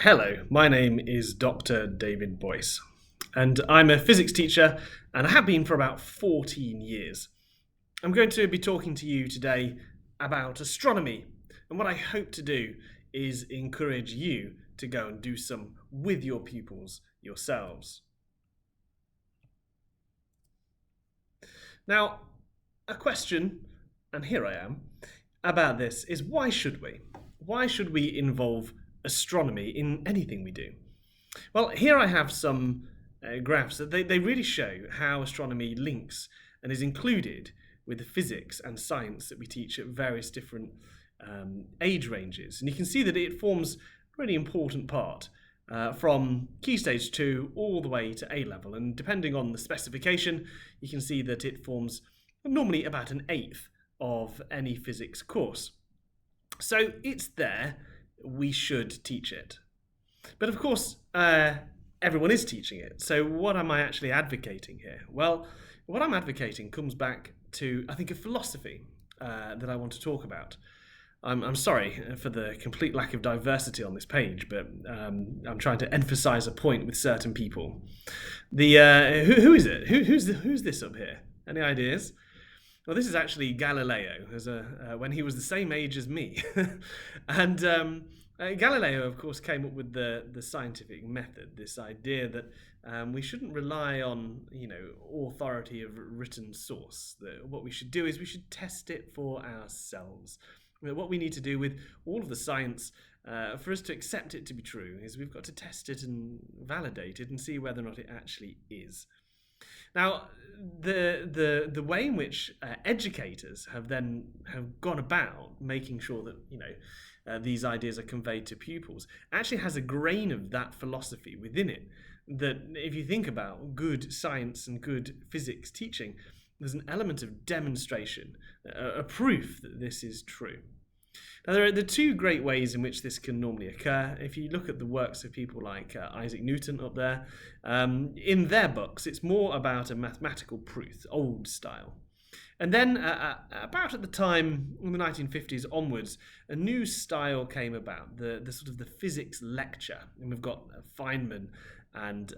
Hello, my name is Dr. David Boyce, and I'm a physics teacher, and I have been for about 14 years. I'm going to be talking to you today about astronomy, and what I hope to do is encourage you to go and do some with your pupils yourselves. Now, a question, and here I am, about this is why should we? Why should we involve astronomy in anything we do? Well, here I have some graphs that they really show how astronomy links and is included with the physics and science that we teach at various different age ranges. And you can see that it forms a really important part from Key Stage 2 all the way to A level. And depending on the specification, you can see that it forms normally about an eighth of any physics course. So it's there, we should teach it. But of course, everyone is teaching it. So what am I actually advocating here? Well, what I'm advocating comes back to, I think, a philosophy that I want to talk about. I'm sorry for the complete lack of diversity on this page, but I'm trying to emphasize a point with certain people. Who is it? Who's this up here? Any ideas? Well, this is actually Galileo, when he was the same age as me. And Galileo, of course, came up with the scientific method, this idea that we shouldn't rely on, authority of written source. That what we should do is we should test it for ourselves. What we need to do with all of the science for us to accept it to be true is we've got to test it and validate it and see whether or not it actually is. Now, the way in which educators have gone about making sure that these ideas are conveyed to pupils actually has a grain of that philosophy within it. That if you think about good science and good physics teaching, there's an element of demonstration, a proof that this is true. Now, there are the two great ways in which this can normally occur. If you look at the works of people like Isaac Newton up there, in their books, it's more about a mathematical proof, old style. And then about at the time, in the 1950s onwards, a new style came about, the sort of the physics lecture. And we've got Feynman and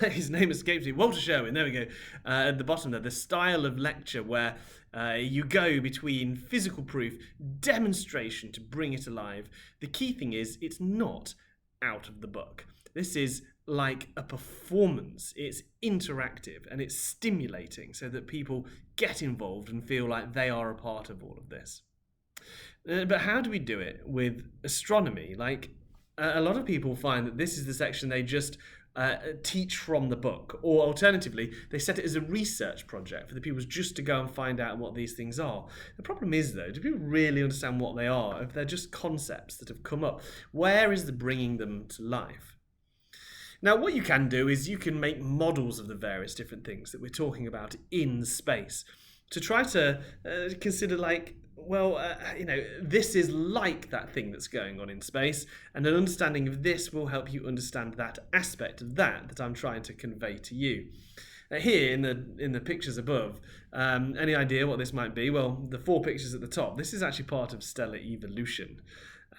his name escapes me. Walter Sherwin, there we go. At the bottom there, the style of lecture where you go between physical proof, demonstration to bring it alive. The key thing is it's not out of the book. This is like a performance. It's interactive and it's stimulating so that people get involved and feel like they are a part of all of this. But how do we do it with astronomy? Like a lot of people find that this is the section they just teach from the book, or alternatively they set it as a research project for the pupils just to go and find out what these things are. The problem is though, do people really understand what they are? If they're just concepts that have come up, where is the bringing them to life? Now what you can do is you can make models of the various different things that we're talking about in space to try to consider this is like that thing that's going on in space, and an understanding of this will help you understand that aspect of that I'm trying to convey to you. Here in the pictures above, any idea what this might be? Well, the four pictures at the top, this is actually part of stellar evolution.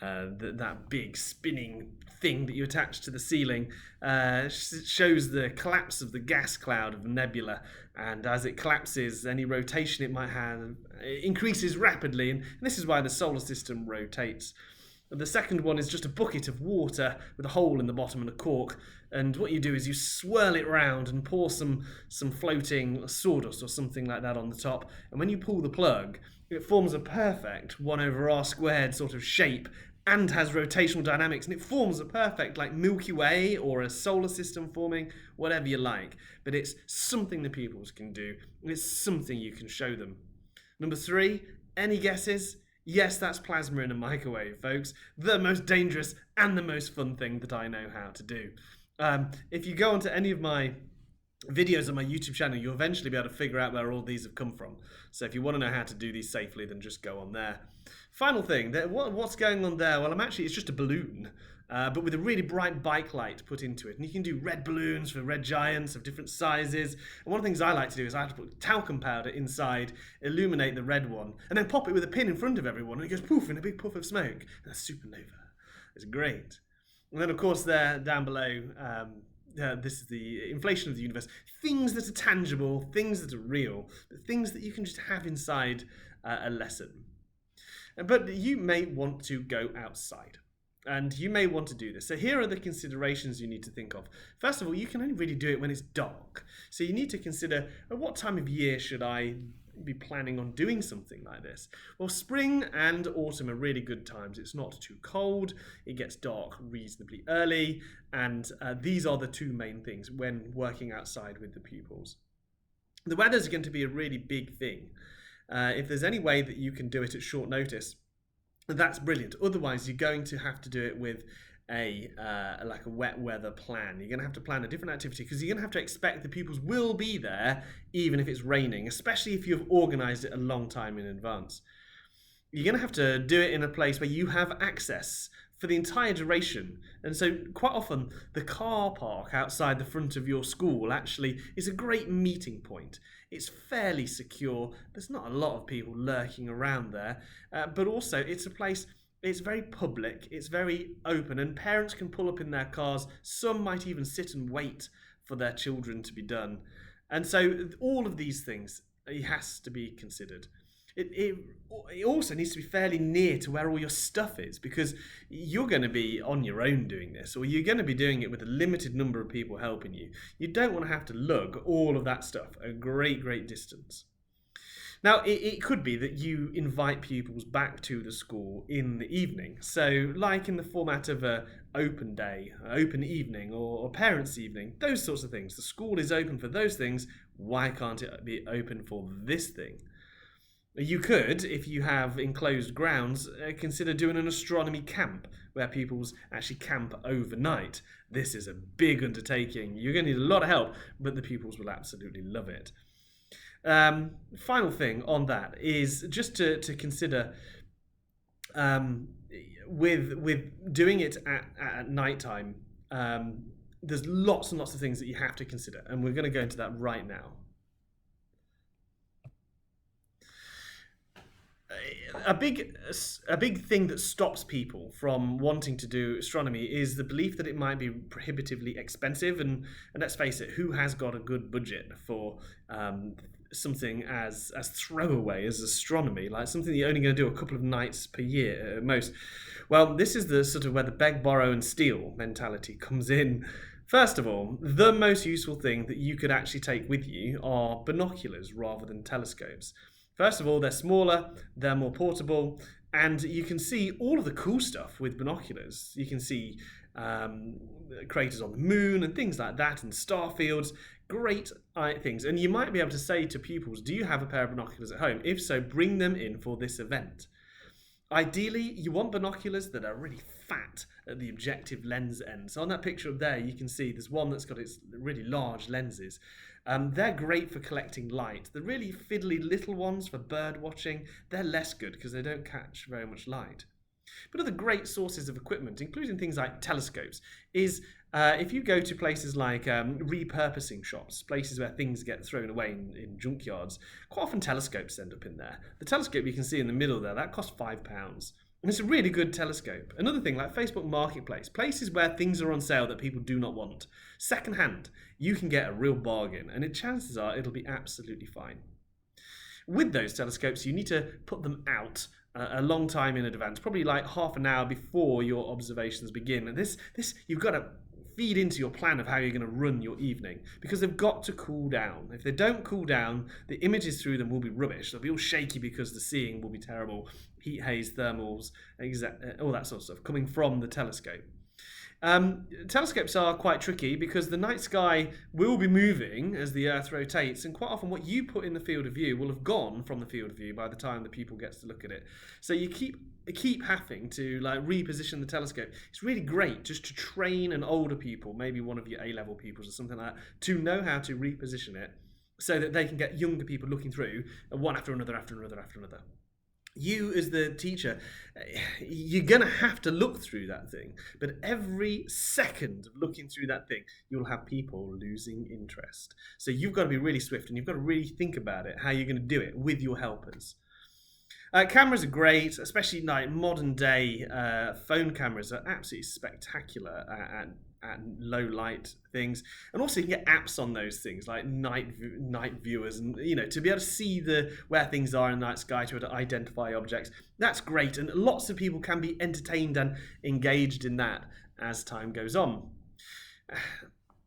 That big spinning thing that you attach to the ceiling shows the collapse of the gas cloud of the nebula, and as it collapses, any rotation it might have increases rapidly, and this is why the solar system rotates. The second one is just a bucket of water with a hole in the bottom and a cork, and what you do is you swirl it round and pour some floating sawdust or something like that on the top, and when you pull the plug, it forms a perfect 1/r² sort of shape and has rotational dynamics, and it forms a perfect like Milky Way or a solar system forming, whatever you like. But it's something the pupils can do, and it's something you can show them. Number 3, any guesses? Yes, that's plasma in a microwave, folks. The most dangerous and the most fun thing that I know how to do. If you go onto any of my videos on my YouTube channel, you'll eventually be able to figure out where all these have come from. So if you want to know how to do these safely, then just go on there. Final thing, what's going on there? Well, it's just a balloon. but with a really bright bike light put into it. And you can do red balloons for red giants of different sizes. And one of the things I like to do is I have to put talcum powder inside, illuminate the red one, and then pop it with a pin in front of everyone, and it goes poof in a big puff of smoke. And that's supernova. It's great. And then, of course, there down below, this is the inflation of the universe. Things that are tangible, things that are real, things that you can just have inside a lesson. But you may want to go outside. And you may want to do this. So here are the considerations you need to think of. First of all, you can only really do it when it's dark. So you need to consider, at what time of year should I be planning on doing something like this? Well, spring and autumn are really good times. It's not too cold, it gets dark reasonably early, and these are the two main things when working outside with the pupils. The weather is going to be a really big thing. If there's any way that you can do it at short notice, that's brilliant. Otherwise, you're going to have to do it with a wet weather plan. You're going to have to plan a different activity because you're going to have to expect the pupils will be there even if it's raining, especially if you've organised it a long time in advance. You're going to have to do it in a place where you have access for the entire duration. And so quite often the car park outside the front of your school actually is a great meeting point. It's fairly secure. There's not a lot of people lurking around there, but also it's a place, it's very public, it's very open, and parents can pull up in their cars. Some might even sit and wait for their children to be done. And so all of these things, it has to be considered. It also needs to be fairly near to where all your stuff is, because you're going to be on your own doing this, or you're going to be doing it with a limited number of people helping you. You don't want to have to lug all of that stuff a great distance. Now, it could be that you invite pupils back to the school in the evening. So, like in the format of an open day, open evening, or parents' evening, those sorts of things. The school is open for those things. Why can't it be open for this thing? You could, if you have enclosed grounds, consider doing an astronomy camp where pupils actually camp overnight. This is a big undertaking. You're going to need a lot of help, but the pupils will absolutely love it. Final thing on that is just to consider with doing it at night time. There's lots and lots of things that you have to consider, and we're going to go into that right now. A big thing that stops people from wanting to do astronomy is the belief that it might be prohibitively expensive, and let's face it, who has got a good budget for something as throwaway as astronomy, like something you're only going to do a couple of nights per year at most? Well, this is the sort of where the beg, borrow and steal mentality comes in. First of all, the most useful thing that you could actually take with you are binoculars rather than telescopes. First of all, they're smaller, they're more portable, and you can see all of the cool stuff with binoculars. You can see craters on the moon and things like that, and star fields, great things. And you might be able to say to pupils, do you have a pair of binoculars at home? If so, bring them in for this event. Ideally, you want binoculars that are really fat at the objective lens end. So on that picture up there, you can see there's one that's got its really large lenses. They're great for collecting light. The really fiddly little ones for bird watching, they're less good because they don't catch very much light. But other great sources of equipment, including things like telescopes, is if you go to places like repurposing shops, places where things get thrown away in junkyards, quite often telescopes end up in there. The telescope you can see in the middle there, that costs £5. And it's a really good telescope. Another thing, like Facebook Marketplace, places where things are on sale that people do not want. Second-hand, you can get a real bargain, and chances are it'll be absolutely fine. With those telescopes, you need to put them out a long time in advance, probably like half an hour before your observations begin. And this you've got to feed into your plan of how you're going to run your evening, because they've got to cool down. If they don't cool down, the images through them will be rubbish. They'll be all shaky because the seeing will be terrible. Heat haze, thermals, all that sort of stuff coming from the telescope. Telescopes are quite tricky because the night sky will be moving as the Earth rotates, and quite often what you put in the field of view will have gone from the field of view by the time the pupil gets to look at it. So you keep having to reposition the telescope. It's really great just to train an older pupil, maybe one of your A-level pupils or something like that, to know how to reposition it so that they can get younger people looking through one after another after another after another. You as the teacher, you're going to have to look through that thing, but every second of looking through that thing you'll have people losing interest. So you've got to be really swift, and you've got to really think about it, how you're going to do it with your helpers. Cameras are great, especially like modern day phone cameras are absolutely spectacular at low light things, and also you can get apps on those things like night viewers, and to be able to see where things are in the night sky, to be able to identify objects. That's great, and lots of people can be entertained and engaged in that as time goes on.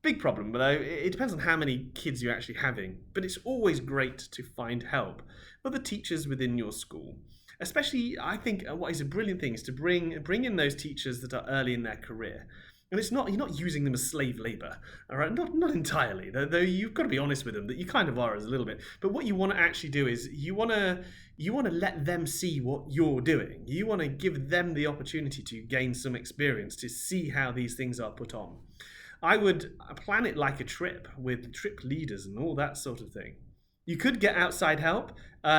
Big problem, though, it depends on how many kids you're actually having, but it's always great to find help for the teachers within your school. Especially, I think what is a brilliant thing is to bring in those teachers that are early in their career. And you're not using them as slave labour, all right? Not entirely, though you've got to be honest with them that you kind of are as a little bit. But what you want to actually do is you want to let them see what you're doing. You want to give them the opportunity to gain some experience, to see how these things are put on. I would plan it like a trip with trip leaders and all that sort of thing. You could get outside help.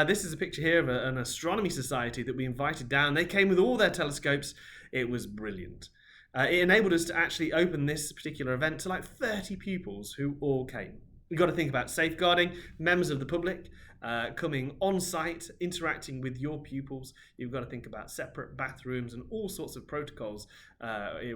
This is a picture here of an astronomy society that we invited down. They came with all their telescopes. It was brilliant. It enabled us to actually open this particular event to like 30 pupils who all came. You've got to think about safeguarding members of the public coming on site, interacting with your pupils. You've got to think about separate bathrooms and all sorts of protocols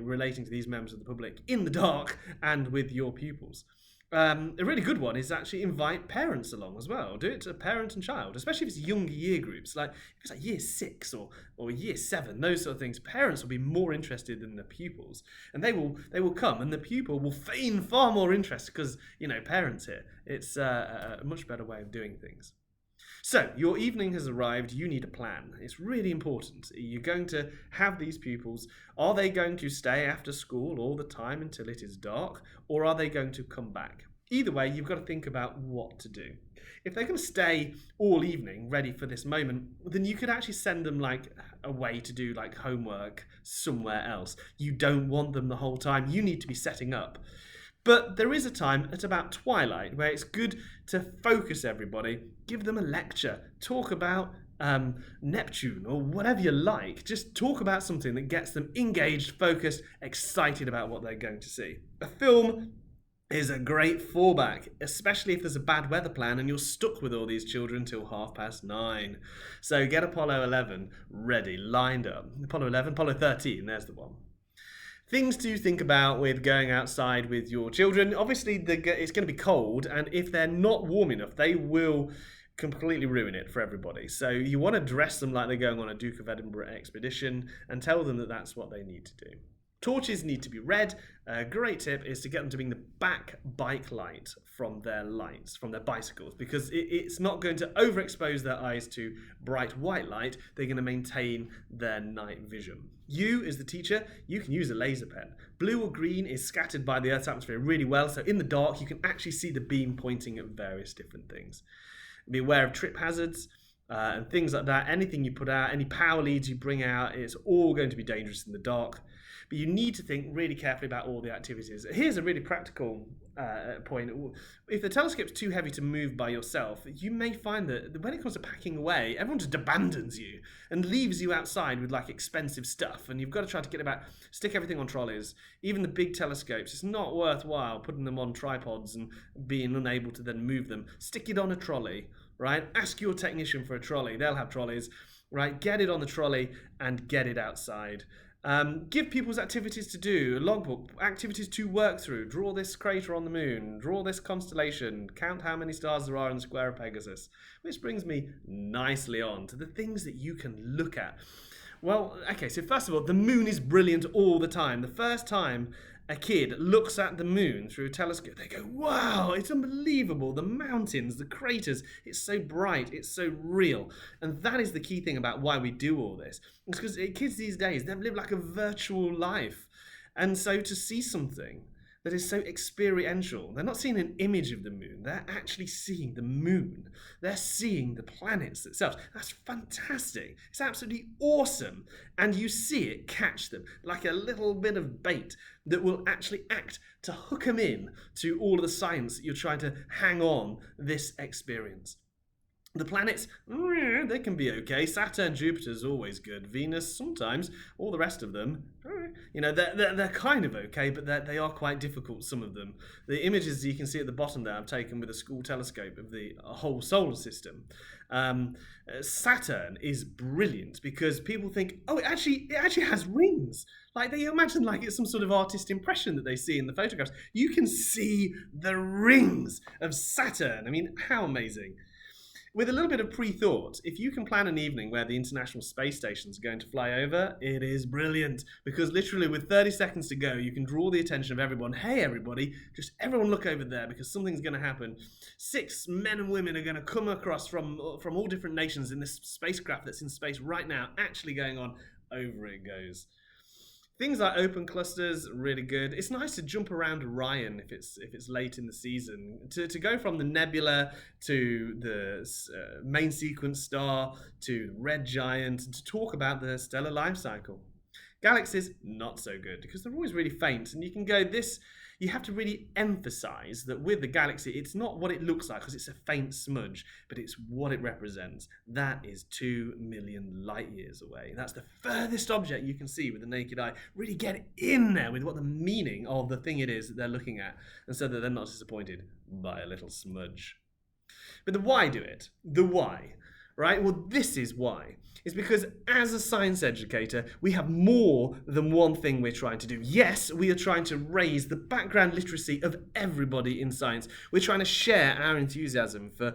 relating to these members of the public in the dark and with your pupils. A really good one is actually invite parents along as well. Do it to parent and child, especially if it's younger year groups, like if it's like year 6 or year 7, those sort of things. Parents will be more interested than the pupils, and they will come, and the pupil will feign far more interest because parents here. It's a much better way of doing things. So, your evening has arrived, you need a plan. It's really important. You're going to have these pupils. Are they going to stay after school all the time until it is dark, or are they going to come back? Either way, you've got to think about what to do. If they're going to stay all evening ready for this moment, then you could actually send them away to do homework somewhere else. You don't want them the whole time. You need to be setting up. But there is a time at about twilight where it's good to focus everybody, give them a lecture, talk about Neptune or whatever you like. Just talk about something that gets them engaged, focused, excited about what they're going to see. A film is a great fallback, especially if there's a bad weather plan and you're stuck with all these children till 9:30. So get Apollo 11 ready, lined up. Apollo 13, there's the one. Things to think about with going outside with your children. Obviously, it's going to be cold, and if they're not warm enough, they will completely ruin it for everybody. So you want to dress them like they're going on a Duke of Edinburgh expedition and tell them that that's what they need to do. Torches need to be red. A great tip is to get them to bring the back bike light from their bicycles, because it's not going to overexpose their eyes to bright white light. They're going to maintain their night vision. You, as the teacher, you can use a laser pen. Blue or green is scattered by the Earth's atmosphere really well, so in the dark you can actually see the beam pointing at various different things. Be aware of trip hazards and things like that. Anything you put out, any power leads you bring out, it's all going to be dangerous in the dark. But you need to think really carefully about all the activities. Here's a really practical point. If the telescope's too heavy to move by yourself, you may find that when it comes to packing away, everyone just abandons you and leaves you outside with expensive stuff. And you've got to try to stick everything on trolleys. Even the big telescopes, it's not worthwhile putting them on tripods and being unable to then move them. Stick it on a trolley, right? Ask your technician for a trolley. They'll have trolleys, right? Get it on the trolley and get it outside. Give people's activities to do, a logbook, activities to work through. Draw this crater on the moon, draw this constellation, count how many stars there are in the square of Pegasus. Which brings me nicely on to the things that you can look at. Well, okay, so first of all, the moon is brilliant all the time. The first time a kid looks at the moon through a telescope, they go, wow, it's unbelievable. The mountains, the craters, it's so bright, it's so real. And that is the key thing about why we do all this. It's because kids these days, they live like a virtual life. And so to see something that is so experiential, they're not seeing an image of the moon, they're actually seeing the moon. They're seeing the planets themselves. That's fantastic. It's absolutely awesome. And you see it catch them like a little bit of bait that will actually act to hook them in to all of the science that you're trying to hang on this experience. The planets, they can be okay. Saturn, Jupiter's always good. Venus, sometimes. All the rest of them, they're kind of okay, but they are quite difficult, some of them. The images you can see at the bottom there I've taken with a school telescope of the whole solar system. Saturn is brilliant because people think, oh, it actually has rings. Like they imagine like it's some sort of artist impression that they see in the photographs. You can see the rings of Saturn. I mean, how amazing. With a little bit of pre-thought, if you can plan an evening where the International Space Station's going to fly over, it is brilliant. Because literally with 30 seconds to go, you can draw the attention of everyone. Hey everybody, just everyone look over there because something's going to happen. 6 men and women are going to come across from all different nations in this spacecraft that's in space right now, actually going on. Over it goes. Things like open clusters, really good. It's nice to jump around Orion if it's late in the season. To go from the nebula to the main sequence star to red giant, and to talk about the stellar life cycle. Galaxies, not so good because they're always really faint, and you can go this. You have to really emphasize that with the galaxy, it's not what it looks like because it's a faint smudge, but it's what it represents. That is 2 million light years away. That's the furthest object you can see with the naked eye. Really get in there with what the meaning of the thing it is that they're looking at, and so that they're not disappointed by a little smudge. But the why do it? The why. Right? Well, this is why. It's because as a science educator, we have more than one thing we're trying to do. Yes, we are trying to raise the background literacy of everybody in science. We're trying to share our enthusiasm for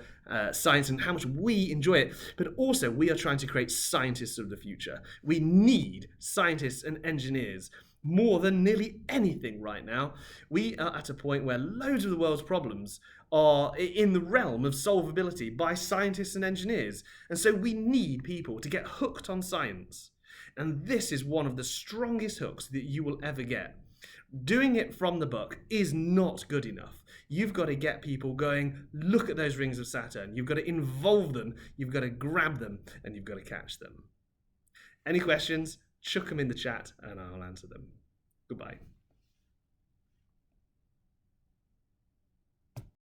science and how much we enjoy it. But also, we are trying to create scientists of the future. We need scientists and engineers more than nearly anything right now. We are at a point where loads of the world's problems are in the realm of solvability by scientists and engineers. And so we need people to get hooked on science. And this is one of the strongest hooks that you will ever get. Doing it from the book is not good enough. You've got to get people going, look at those rings of Saturn. You've got to involve them, you've got to grab them, and you've got to catch them. Any questions? Chuck them in the chat and I'll answer them. Goodbye.